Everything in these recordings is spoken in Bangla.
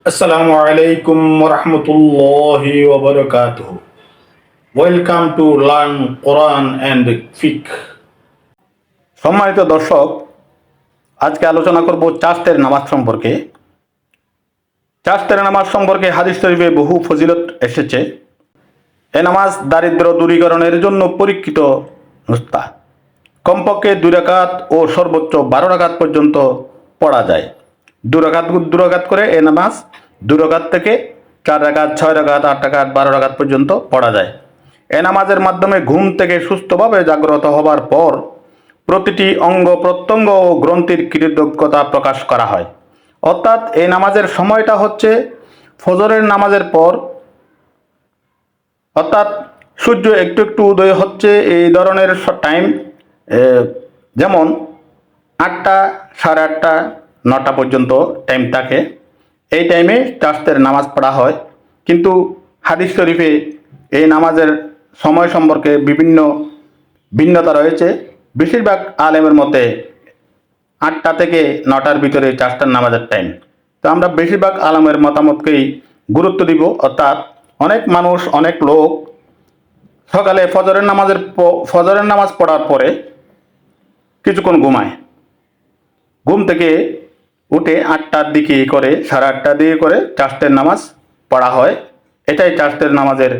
Assalamu alaikum warahmatullahi wabarakatuh. Welcome to Learn Quran and Fiqh. সম্মানিত দর্শক, আজকে আলোচনা করব চাষতের নামাজ সম্পর্কে। চাষতের নামাজ সম্পর্কে হাদিস শরীফে বহু ফজিলত এসেছে। এ নামাজ দারিদ্র দূরীকরণের জন্য পরীক্ষিত নুসখা। কমপক্ষে 2 রাকাত ও সর্বোচ্চ 12 রাকাত পর্যন্ত পড়া যায়। 2 রাকাত করে এ নামাজ 2 রাকাত থেকে 4 রাকাত, 6 রাকাত, 8 রাকাত, 12 রাকাত পর্যন্ত পড়া যায়। এ নামাজের মাধ্যমে ঘুম থেকে সুস্থভাবে জাগ্রত হবার পর প্রতিটি অঙ্গ প্রত্যঙ্গ ও গ্রন্থির কৃতজ্ঞতা প্রকাশ করা হয়। অর্থাৎ এই নামাজের সময়টা হচ্ছে ফজরের নামাজের পর, অর্থাৎ সূর্য একটু একটু উদয় হচ্ছে এই ধরনের টাইম, যেমন 8টা, 8:30, 9টা পর্যন্ত টাইম থাকে। এই টাইমে চাষতের নামাজ পড়া হয়। কিন্তু হাদিস শরীফে এই নামাজের সময় সম্পর্কে বিভিন্ন ভিন্নতা রয়েছে। বেশিরভাগ আলেমের মতে 8টা থেকে 9টার ভিতরে চাষতের নামাজের টাইম। তো আমরা বেশিরভাগ আলেমের মতামতকেই গুরুত্ব দিব। অর্থাৎ অনেক মানুষ, অনেক লোক সকালে ফজরের নামাজ পড়ার পরে কিছুক্ষণ ঘুমায়। ঘুম থেকে উঠে 8টার দিকে করে, 8:30 দিকে করে চাষতের নামাজ পড়া হয়। এটাই চাষতের নামাজের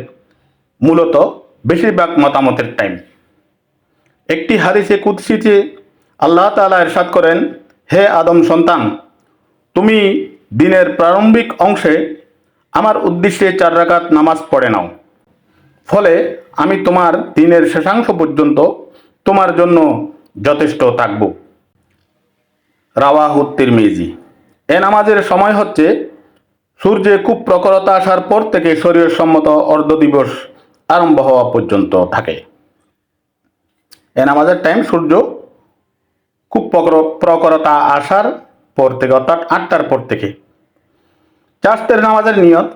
মূলত বেশিরভাগ মতামতের টাইম। একটি হাদিসে কুদসিতে আল্লাহ তাআলা ইরশাদ করেন, হে আদম সন্তান, তুমি দিনের প্রারম্ভিক অংশে আমার উদ্দেশ্যে 4 রাকাত নামাজ পড়ে নাও। ফলে আমি তোমার দিনের শেষাংশ পর্যন্ত তোমার জন্য যথেষ্ট থাকব। রাওয়াহু তিরমিজি। এ নামাজের সময় হচ্ছে সূর্যে খুব প্রখরতা আসার পর থেকে শরীয়তসম্মত অর্ধ দিবস আরম্ভ হওয়া পর্যন্ত থাকে। এ নামাজের টাইম সূর্য খুব প্রখরতা আসার পর থেকে, অর্থাৎ 8টার পর থেকে। চাষতের নামাজের নিয়ত।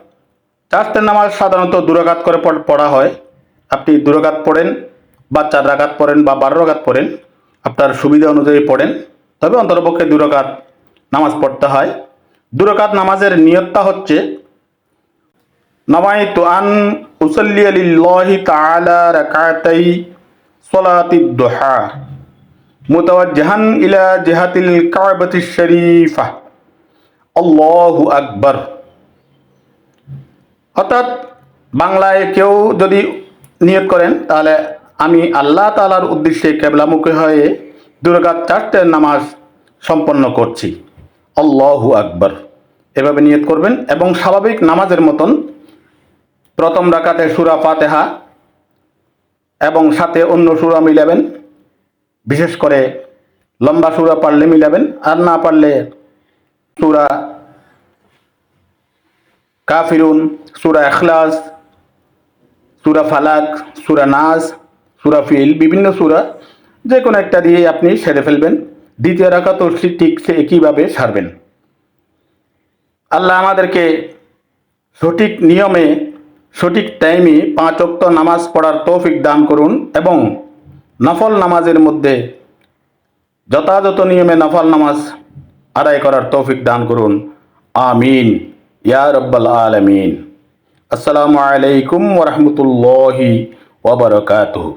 চাষতের নামাজ সাধারণত 2 রাকাত করে পড়া হয়। আপনি 2 রাকাত পড়েন বা 4 রাকাত পড়েন বা 12 রাকাত পড়েন, আপনার সুবিধা অনুযায়ী পড়েন। তবে অন্ততপক্ষে 2 রাকাত নামাজ পড়তে হয়। 2 রাকাত নামাজের নিয়তটা হচ্ছে, নাওয়াইতু আন উসাল্লিয়া লিল্লাহি তাআলা রাকাতাই সলাতিদ দুহা মুতাওয়াজ্জিহান ইলা জিহাতিল কাবাতিশ শরীফা আল্লাহু আকবার। অর্থাৎ বাংলায় কেউ যদি নিয়ত করেন, তাহলে আমি আল্লাহ তাআলার উদ্দেশ্যে কিবলামুখী হয়ে 2 রাকাত চাষতের নামাজ সম্পন্ন করছি, আল্লাহু আকবার, এভাবে নিয়ত করবেন। এবং স্বাভাবিক নামাজের মতন প্রথম রাকাতে সূরা ফাতিহা এবং সাথে অন্য সূরা মিলাবেন। বিশেষ করে লম্বা সূরা পারলে মিলাবেন, আর না পারলে সূরা কাফিরুন, সূরা ইখলাস, সূরা ফালাক, সূরা নাস, সূরা ফিল, বিভিন্ন সূরা যে কোনো একটা দিয়ে আপনি সেরে ফেলবেন। দ্বিতীয় রাকাতও ঠিক একইভাবে সারবেন। আল্লাহ আমাদেরকে সঠিক নিয়মে, সঠিক টাইমে 5 ওয়াক্ত নামাজ পড়ার তৌফিক দান করুন এবং নফল নামাজের মধ্যে যথাযথ নিয়মে নফল নামাজ আদায় করার তৌফিক দান করুন। আমিন ইয়া রাব্বাল আলামিন। আসসালামু আলাইকুম ওয়া রাহমাতুল্লাহি ওয়া বারাকাতুহু।